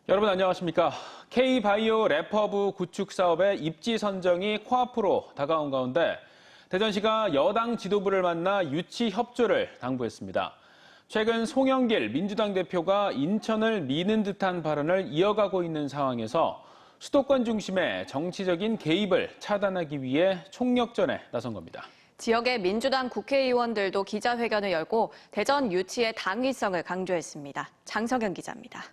여러분 안녕하십니까? K바이오 래퍼브 구축 사업의 입지 선정이 코앞으로 다가온 가운데 대전시가 여당 지도부를 만나 유치 협조를 당부했습니다. 최근 송영길 민주당 대표가 인천을 미는 듯한 발언을 이어가고 있는 상황에서 수도권 중심의 정치적인 개입을 차단하기 위해 총력전에 나선 겁니다. 지역의 민주당 국회의원들도 기자회견을 열고 대전 유치의 당위성을 강조했습니다. 장성현 기자입니다.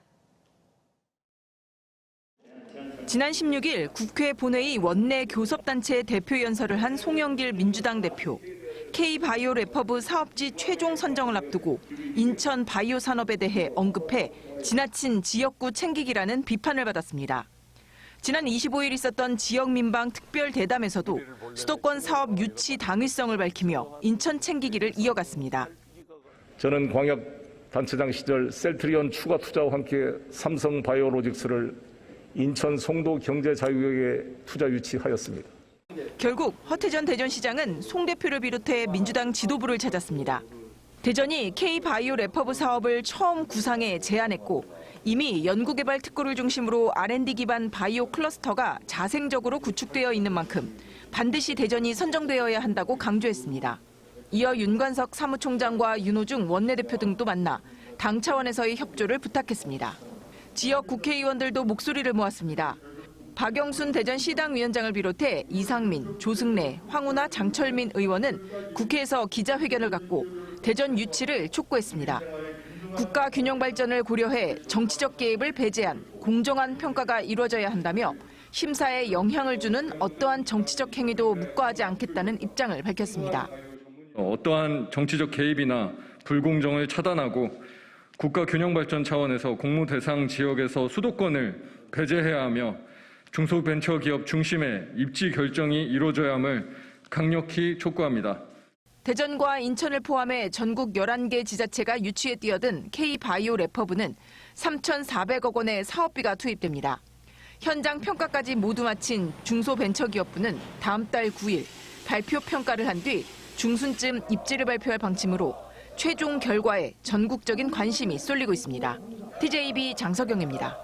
지난 16일 국회 본회의 원내 교섭단체 대표 연설을 한 송영길 민주당 대표. K바이오 래퍼브 사업지 최종 선정을 앞두고 인천 바이오 산업에 대해 언급해 지나친 지역구 챙기기라는 비판을 받았습니다. 지난 25일 있었던 지역 민방 특별 대담에서도 수도권 사업 유치 당위성을 밝히며 인천 챙기기를 이어갔습니다. 저는 광역단체장 시절 셀트리온 추가 투자와 함께 삼성바이오로직스를 인천 송도 경제자유역에 투자 유치하였습니다. 결국 허태전 대전시장은 송 대표를 비롯해 민주당 지도부를 찾았습니다. 대전이 K바이오 래퍼브 사업을 처음 구상해 제안했고 이미 연구개발 특구를 중심으로 R&D 기반 바이오 클러스터가 자생적으로 구축되어 있는 만큼 반드시 대전이 선정되어야 한다고 강조했습니다. 이어 윤관석 사무총장과 윤호중 원내대표 등도 만나 당 차원에서의 협조를 부탁했습니다. 지역 국회의원들도 목소리를 모았습니다. 박영순 대전시당위원장을 비롯해 이상민, 조승래, 황운하, 장철민 의원은 국회에서 기자회견을 갖고 대전 유치를 촉구했습니다. 국가 균형 발전을 고려해 정치적 개입을 배제한 공정한 평가가 이루어져야 한다며 심사에 영향을 주는 어떠한 정치적 행위도 묵과하지 않겠다는 입장을 밝혔습니다. 어떠한 정치적 개입이나 불공정을 차단하고 국가 균형 발전 차원에서 공모 대상 지역에서 수도권을 배제해야 하며 중소벤처기업 중심의 입지 결정이 이루어져야 함을 강력히 촉구합니다. 대전과 인천을 포함해 전국 11개 지자체가 유치에 뛰어든 K바이오 래퍼브는 3,400억 원의 사업비가 투입됩니다. 현장 평가까지 모두 마친 중소벤처기업부는 다음 달 9일 발표 평가를 한 뒤 중순쯤 입지를 발표할 방침으로 최종 결과에 전국적인 관심이 쏠리고 있습니다. TJB 장석영입니다.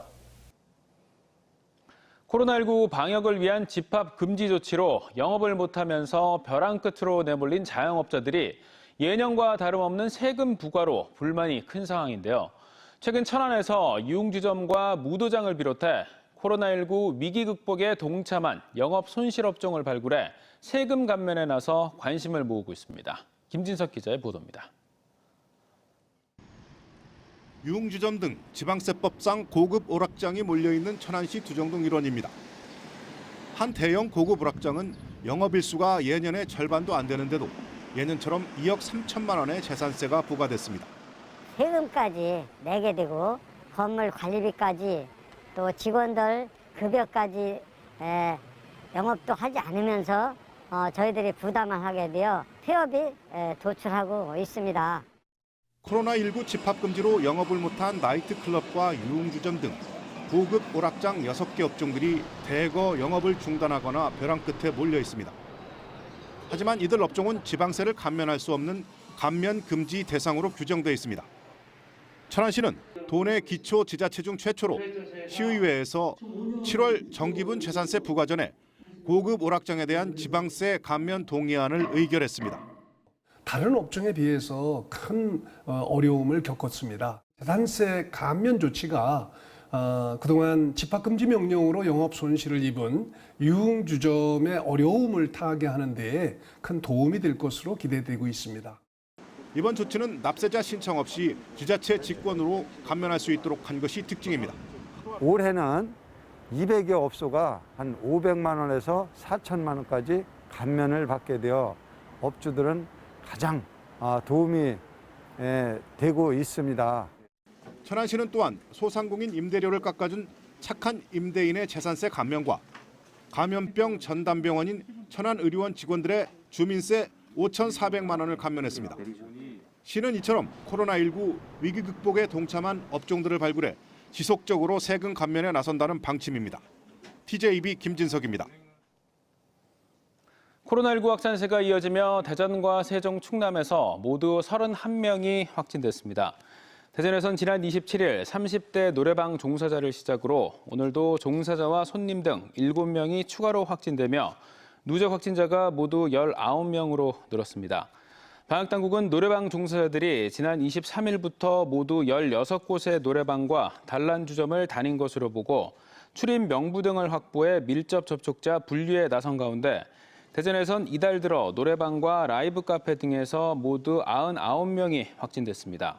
코로나19 방역을 위한 집합 금지 조치로 영업을 못하면서 벼랑 끝으로 내몰린 자영업자들이 예년과 다름없는 세금 부과로 불만이 큰 상황인데요. 최근 천안에서 유흥주점과 무도장을 비롯해 코로나19 위기 극복에 동참한 영업 손실업종을 발굴해 세금 감면에 나서 관심을 모으고 있습니다. 김진석 기자의 보도입니다. 유흥주점 등 지방세법상 고급 오락장이 몰려있는 천안시 두정동 일원입니다. 한 대형 고급 오락장은 영업일수가 예년의 절반도 안 되는데도 예년처럼 2억 3천만 원의 재산세가 부과됐습니다. 세금까지 내게 되고 건물 관리비까지 또 직원들 급여까지 영업도 하지 않으면서 저희들이 부담을 하게 되어 폐업이 도출하고 있습니다. 코로나19 집합금지로 영업을 못한 나이트클럽과 유흥주점 등 고급 오락장 6개 업종들이 대거 영업을 중단하거나 벼랑 끝에 몰려 있습니다. 하지만 이들 업종은 지방세를 감면할 수 없는 감면 금지 대상으로 규정돼 있습니다. 천안시는 도내 기초 지자체 중 최초로 시의회에서 7월 정기분 재산세 부과 전에 고급 오락장에 대한 지방세 감면 동의안을 의결했습니다. 다른 업종에 비해서 큰 어려움을 겪었습니다. 재산세 감면 조치가 그동안 집합금지 명령으로 영업 손실을 입은 유흥주점의 어려움을 타개하는 데에 큰 도움이 될 것으로 기대되고 있습니다. 이번 조치는 납세자 신청 없이 지자체 직권으로 감면할 수 있도록 한 것이 특징입니다. 올해는 200여 업소가 한 500만 원에서 4천만 원까지 감면을 받게 되어 업주들은 가장 도움이 되고 있습니다. 천안시는 또한 소상공인 임대료를 깎아준 착한 임대인의 재산세 감면과 감염병 전담병원인 천안의료원 직원들의 주민세 5,400만 원을 감면했습니다. 시는 이처럼 코로나19 위기 극복에 동참한 업종들을 발굴해 지속적으로 세금 감면에 나선다는 방침입니다. TJB 김진석입니다. 코로나19 확산세가 이어지며 대전과 세종, 충남에서 모두 31명이 확진됐습니다. 대전에선 지난 27일 30대 노래방 종사자를 시작으로 오늘도 종사자와 손님 등 7명이 추가로 확진되며 누적 확진자가 모두 19명으로 늘었습니다. 방역당국은 노래방 종사자들이 지난 23일부터 모두 16곳의 노래방과 단란주점을 다닌 것으로 보고 출입 명부 등을 확보해 밀접 접촉자 분리에 나선 가운데 대전에선 이달 들어 노래방과 라이브 카페 등에서 모두 99명이 확진됐습니다.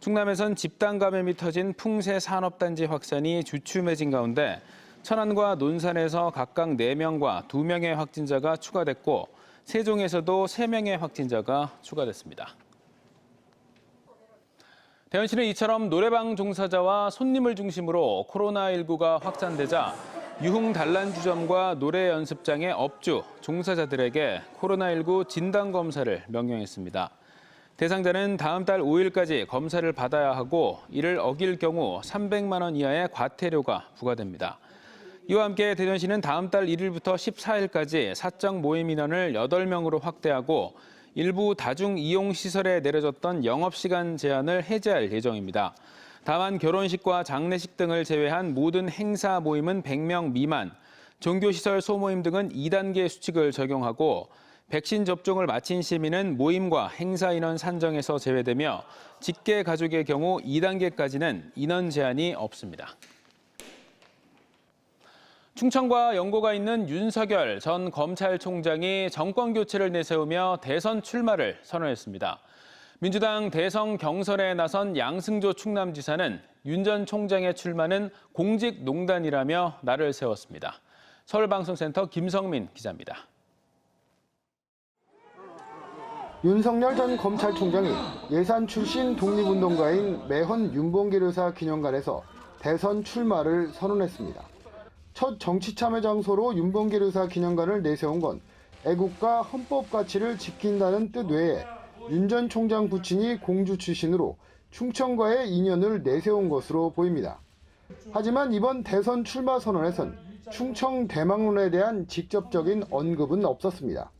충남에선 집단 감염이 터진 풍세 산업단지 확산이 주춤해진 가운데 천안과 논산에서 각각 4명과 2명의 확진자가 추가됐고 세종에서도 3명의 확진자가 추가됐습니다. 대전시는 이처럼 노래방 종사자와 손님을 중심으로 코로나19가 확산되자 유흥 단란주점과 노래 연습장의 업주, 종사자들에게 코로나19 진단검사를 명령했습니다. 대상자는 다음 달 5일까지 검사를 받아야 하고 이를 어길 경우 300만 원 이하의 과태료가 부과됩니다. 이와 함께 대전시는 다음 달 1일부터 14일까지 사적 모임 인원을 8명으로 확대하고 일부 다중이용시설에 내려졌던 영업시간 제한을 해제할 예정입니다. 다만 결혼식과 장례식 등을 제외한 모든 행사 모임은 100명 미만, 종교시설 소모임 등은 2단계 수칙을 적용하고 백신 접종을 마친 시민은 모임과 행사 인원 산정에서 제외되며 직계 가족의 경우 2단계까지는 인원 제한이 없습니다. 충청과 연고가 있는 윤석열 전 검찰총장이 정권 교체를 내세우며 대선 출마를 선언했습니다. 민주당 대선 경선에 나선 양승조 충남지사는 윤 전 총장의 출마는 공직농단이라며 날을 세웠습니다. 서울방송센터 김성민 기자입니다. 윤석열 전 검찰총장이 예산 출신 독립운동가인 매헌 윤봉길 의사 기념관에서 대선 출마를 선언했습니다. 첫 정치 참여 장소로 윤봉길 의사 기념관을 내세운 건 애국과 헌법 가치를 지킨다는 뜻 외에 윤 전 총장 부친이 공주 출신으로 충청과의 인연을 내세운 것으로 보입니다. 하지만 이번 대선 출마 선언에선 충청 대망론에 대한 직접적인 언급은 없었습니다.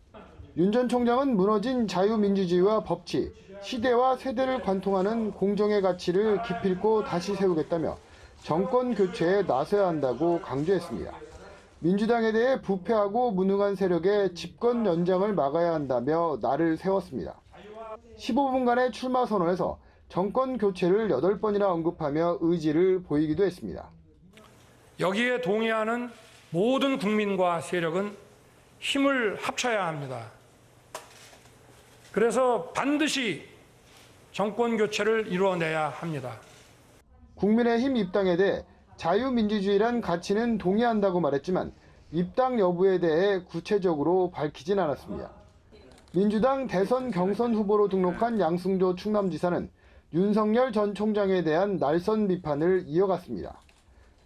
윤 전 총장은 무너진 자유민주주의와 법치, 시대와 세대를 관통하는 공정의 가치를 기필코 다시 세우겠다며 정권 교체에 나서야 한다고 강조했습니다. 민주당에 대해 부패하고 무능한 세력의 집권 연장을 막아야 한다며 날을 세웠습니다. 15분간의 출마 선언에서 정권 교체를 8번이나 언급하며 의지를 보이기도 했습니다. 여기에 동의하는 모든 국민과 세력은 힘을 합쳐야 합니다. 그래서 반드시 정권 교체를 이루어내야 합니다. 국민의힘 입당에 대해 자유민주주의란 가치는 동의한다고 말했지만 입당 여부에 대해 구체적으로 밝히진 않았습니다. 민주당 대선 경선 후보로 등록한 양승조 충남지사는 윤석열 전 총장에 대한 날선 비판을 이어갔습니다.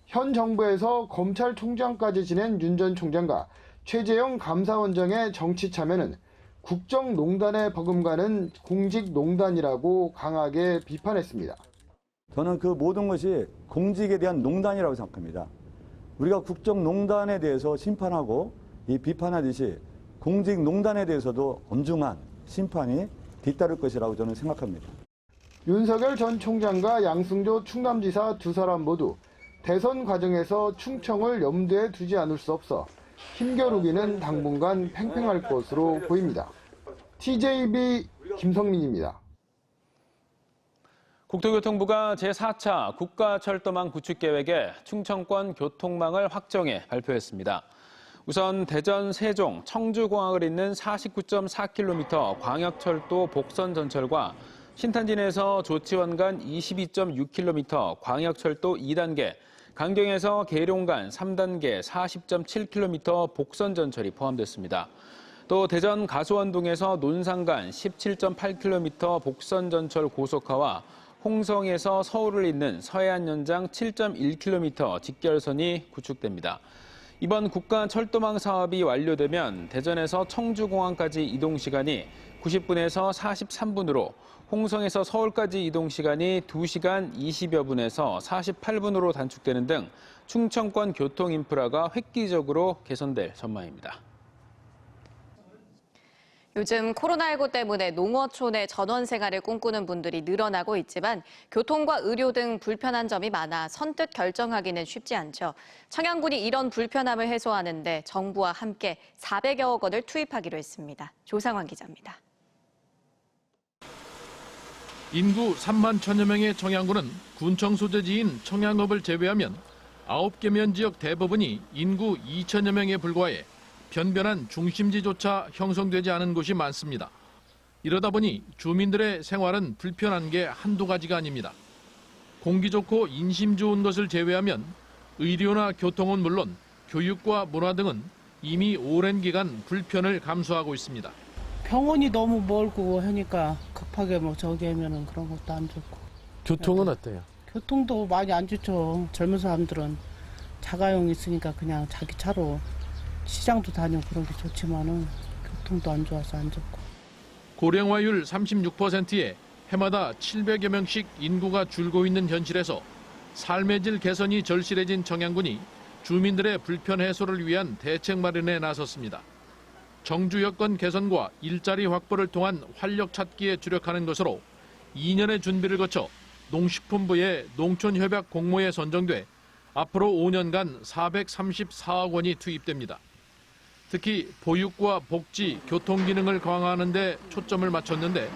현 정부에서 검찰총장까지 지낸 윤 전 총장과 최재형 감사원장의 정치 참여는 국정농단에 버금가는 공직농단이라고 강하게 비판했습니다. 저는 그 모든 것이 공직에 대한 농단이라고 생각합니다. 우리가 국정농단에 대해서 심판하고 이 비판하듯이 공직농단에 대해서도 엄중한 심판이 뒤따를 것이라고 저는 생각합니다. 윤석열 전 총장과 양승조 충남지사 두 사람 모두 대선 과정에서 충청을 염두에 두지 않을 수 없어 힘겨루기는 당분간 팽팽할 것으로 보입니다. TJB 김성민입니다. 국토교통부가 제4차 국가철도망 구축 계획에 충청권 교통망을 확정해 발표했습니다. 우선 대전, 세종, 청주공항을 잇는 49.4km 광역철도 복선 전철과 신탄진에서 조치원 간 22.6km 광역철도 2단계, 강경에서 계룡 간 3단계 40.7km 복선 전철이 포함됐습니다. 또 대전 가수원동에서 논산 간 17.8km 복선 전철 고속화와 홍성에서 서울을 잇는 서해안 연장 7.1km 직결선이 구축됩니다. 이번 국가철도망 사업이 완료되면 대전에서 청주공항까지 이동 시간이 90분에서 43분으로 홍성에서 서울까지 이동 시간이 2시간 20여 분에서 48분으로 단축되는 등 충청권 교통 인프라가 획기적으로 개선될 전망입니다. 요즘 코로나19 때문에 농어촌의 전원 생활을 꿈꾸는 분들이 늘어나고 있지만 교통과 의료 등 불편한 점이 많아 선뜻 결정하기는 쉽지 않죠. 청양군이 이런 불편함을 해소하는 데 정부와 함께 400여억 원을 투입하기로 했습니다. 조상환 기자입니다. 인구 3만 1천여 명의 청양군은 군청 소재지인 청양읍을 제외하면 9개 면지역 대부분이 인구 2천여 명에 불과해 변변한 중심지조차 형성되지 않은 곳이 많습니다. 이러다 보니 주민들의 생활은 불편한 게 한두 가지가 아닙니다. 공기 좋고 인심 좋은 것을 제외하면 의료나 교통은 물론 교육과 문화 등은 이미 오랜 기간 불편을 감수하고 있습니다. 병원이 너무 멀고 하니까 급하게 뭐 저기 하면은 그런 것도 안 좋고. 교통은 어때요? 교통도 많이 안 좋죠. 젊은 사람들은 자가용 있으니까 그냥 자기 차로 시장도 다니고 그런 게 좋지만은 교통도 안 좋아서 안 좋고. 고령화율 36%에 해마다 700여 명씩 인구가 줄고 있는 현실에서 삶의 질 개선이 절실해진 청양군이 주민들의 불편 해소를 위한 대책 마련에 나섰습니다. 정주 여건 개선과 일자리 확보를 통한 활력 찾기에 주력하는 것으로 2년의 준비를 거쳐 농식품부의 농촌협약 공모에 선정돼 앞으로 5년간 434억 원이 투입됩니다. 특히 보육과 복지, 교통 기능을 강화하는 데 초점을 맞췄는데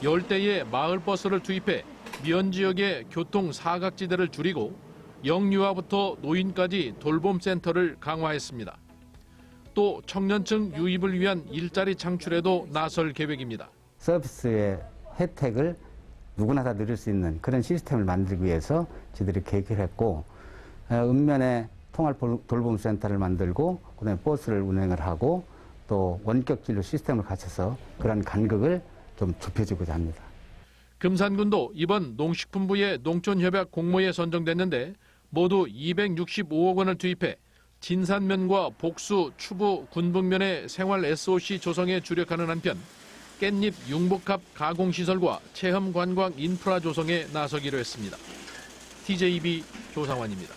10대의 마을버스를 투입해 미연 지역의 교통 사각지대를 줄이고 영유아부터 노인까지 돌봄센터를 강화했습니다. 또 청년층 유입을 위한 일자리 창출에도 나설 계획입니다. 서비스의 혜택을 누구나 다 누릴 수 있는 그런 시스템을 만들기 위해서 저희들이 계획을 했고, 읍면에 통합 돌봄센터를 만들고 그다음에 버스를 운행을 하고 또 원격 진료 시스템을 갖춰서 그런 간극을 좀 좁혀주고자 합니다. 금산군도 이번 농식품부의 농촌협약 공모에 선정됐는데 모두 265억 원을 투입해 진산면과 복수, 추부, 군북면의 생활 SOC 조성에 주력하는 한편 깻잎 융복합 가공시설과 체험 관광 인프라 조성에 나서기로 했습니다. TJB 조상환입니다.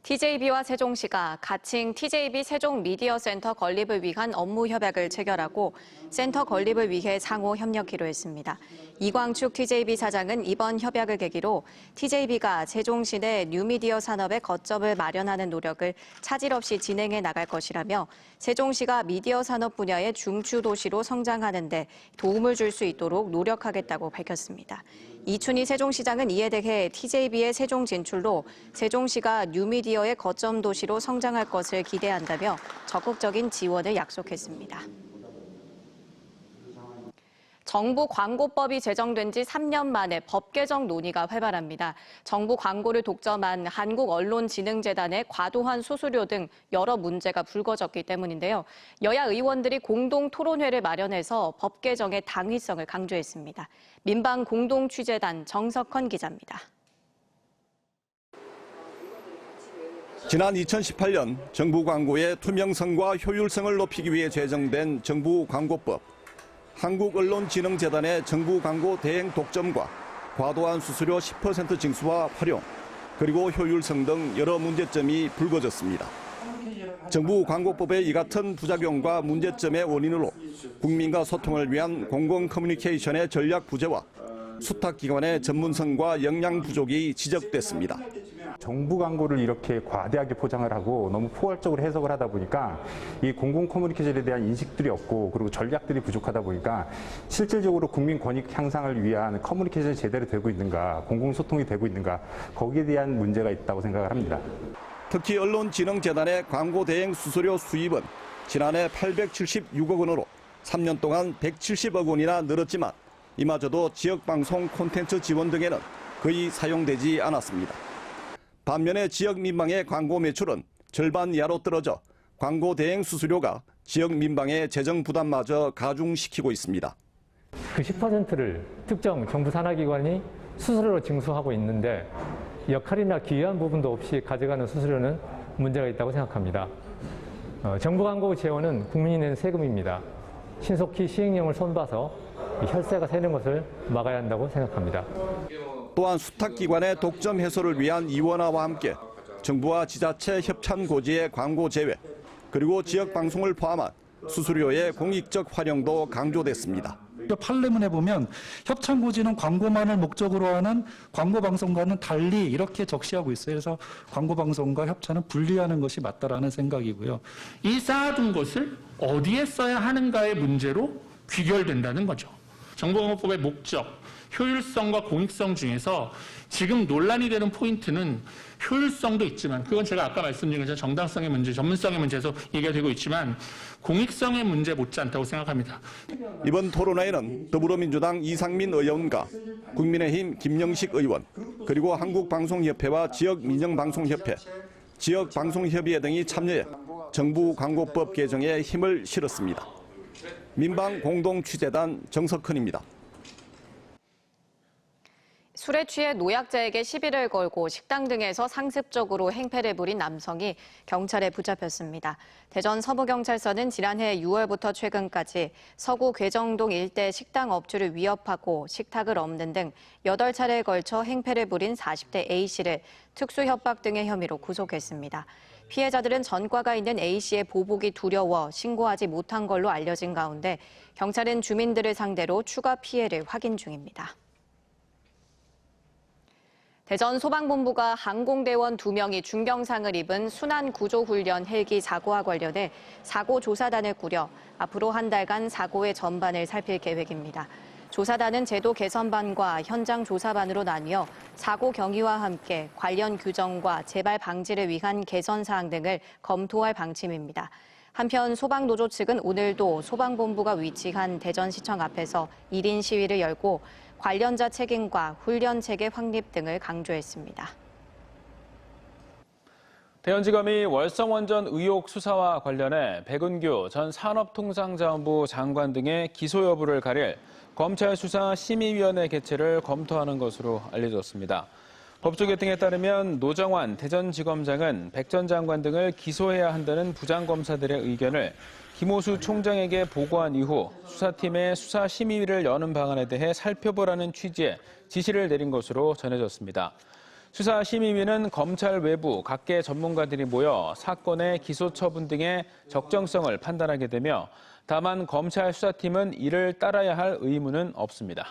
TJB와 세종시가 가칭 TJB 세종미디어센터 건립을 위한 업무 협약을 체결하고 센터 건립을 위해 상호 협력키로 했습니다. 이광축 TJB 사장은 이번 협약을 계기로 TJB가 세종시 내 뉴미디어 산업의 거점을 마련하는 노력을 차질 없이 진행해 나갈 것이라며 세종시가 미디어 산업 분야의 중추 도시로 성장하는 데 도움을 줄 수 있도록 노력하겠다고 밝혔습니다. 이춘희 세종시장은 이에 대해 TJB의 세종 진출로 세종시가 뉴미디어의 거점 도시로 성장할 것을 기대한다며 적극적인 지원을 약속했습니다. 정부 광고법이 제정된 지 3년 만에 법 개정 논의가 활발합니다. 정부 광고를 독점한 한국언론진흥재단의 과도한 수수료 등 여러 문제가 불거졌기 때문인데요. 여야 의원들이 공동 토론회를 마련해서 법 개정의 당위성을 강조했습니다. 민방공동취재단 정석헌 기자입니다. 지난 2018년 정부 광고의 투명성과 효율성을 높이기 위해 제정된 정부 광고법. 한국언론진흥재단의 정부 광고 대행 독점과 과도한 수수료 10% 징수와 활용, 그리고 효율성 등 여러 문제점이 불거졌습니다. 정부 광고법의 이 같은 부작용과 문제점의 원인으로 국민과 소통을 위한 공공 커뮤니케이션의 전략 부재와 수탁기관의 전문성과 역량 부족이 지적됐습니다. 정부 광고를 이렇게 과대하게 포장을 하고 너무 포괄적으로 해석을 하다 보니까 이 공공 커뮤니케이션에 대한 인식들이 없고 그리고 전략들이 부족하다 보니까 실질적으로 국민 권익 향상을 위한 커뮤니케이션이 제대로 되고 있는가, 공공소통이 되고 있는가, 거기에 대한 문제가 있다고 생각을 합니다. 특히 언론진흥재단의 광고 대행 수수료 수입은 지난해 876억 원으로 3년 동안 170억 원이나 늘었지만 이마저도 지역방송 콘텐츠 지원 등에는 거의 사용되지 않았습니다. 반면에 지역 민방의 광고 매출은 절반 이하로 떨어져 광고 대행 수수료가 지역 민방의 재정 부담마저 가중시키고 있습니다. 그 10%를 특정 정부 산하기관이 수수료로 징수하고 있는데 역할이나 기여한 부분도 없이 가져가는 수수료는 문제가 있다고 생각합니다. 정부 광고 재원은 국민이 낸 세금입니다. 신속히 시행령을 손봐서 혈세가 새는 것을 막아야 한다고 생각합니다. 또한 수탁기관의 독점 해소를 위한 이원화와 함께 정부와 지자체 협찬 고지의 광고 제외, 그리고 지역 방송을 포함한 수수료의 공익적 활용도 강조됐습니다. 판례문에 보면 협찬고지는 광고만을 목적으로 하는 광고방송과는 달리 이렇게 적시하고 있어요. 그래서 광고방송과 협찬은 분리하는 것이 맞다라는 생각이고요. 이 쌓아둔 것을 어디에 써야 하는가의 문제로 귀결된다는 거죠. 정보공개법의 목적, 효율성과 공익성 중에서 지금 논란이 되는 포인트는 효율성도 있지만, 그건 제가 아까 말씀드린 것처럼 정당성의 문제, 전문성의 문제에서 얘기가 되고 있지만 공익성의 문제 못지않다고 생각합니다. 이번 토론회에는 더불어민주당 이상민 의원과 국민의힘 김영식 의원, 그리고 한국방송협회와 지역민영방송협회, 지역방송협의회 등이 참여해 정부 광고법 개정에 힘을 실었습니다. 민방공동취재단 정석헌입니다. 술에 취해 노약자에게 시비를 걸고 식당 등에서 상습적으로 행패를 부린 남성이 경찰에 붙잡혔습니다. 대전 서부경찰서는 지난해 6월부터 최근까지 서구 괴정동 일대 식당 업주를 위협하고 식탁을 엎는 등 8차례에 걸쳐 행패를 부린 40대 A씨를 특수협박 등의 혐의로 구속했습니다. 피해자들은 전과가 있는 A씨의 보복이 두려워 신고하지 못한 걸로 알려진 가운데 경찰은 주민들을 상대로 추가 피해를 확인 중입니다. 대전 소방본부가 항공대원 2명이 중경상을 입은 순환구조훈련 헬기 사고와 관련해 사고조사단을 꾸려 앞으로 한 달간 사고의 전반을 살필 계획입니다. 조사단은 제도 개선반과 현장 조사반으로 나뉘어 사고 경위와 함께 관련 규정과 재발 방지를 위한 개선 사항 등을 검토할 방침입니다. 한편 소방노조 측은 오늘도 소방본부가 위치한 대전시청 앞에서 1인 시위를 열고 관련자 책임과 훈련 체계 확립 등을 강조했습니다. 대전지검이 월성원전 의혹 수사와 관련해 백은규 전 산업통상자원부 장관 등의 기소 여부를 가릴 검찰수사심의위원회 개최를 검토하는 것으로 알려졌습니다. 법조계 등에 따르면 노정환 대전지검장은 백 전 장관 등을 기소해야 한다는 부장검사들의 의견을 김호수 총장에게 보고한 이후 수사팀의 수사심의위를 여는 방안에 대해 살펴보라는 취지의 지시를 내린 것으로 전해졌습니다. 수사심의위는 검찰 외부 각계 전문가들이 모여 사건의 기소 처분 등의 적정성을 판단하게 되며 다만 검찰 수사팀은 이를 따라야 할 의무는 없습니다.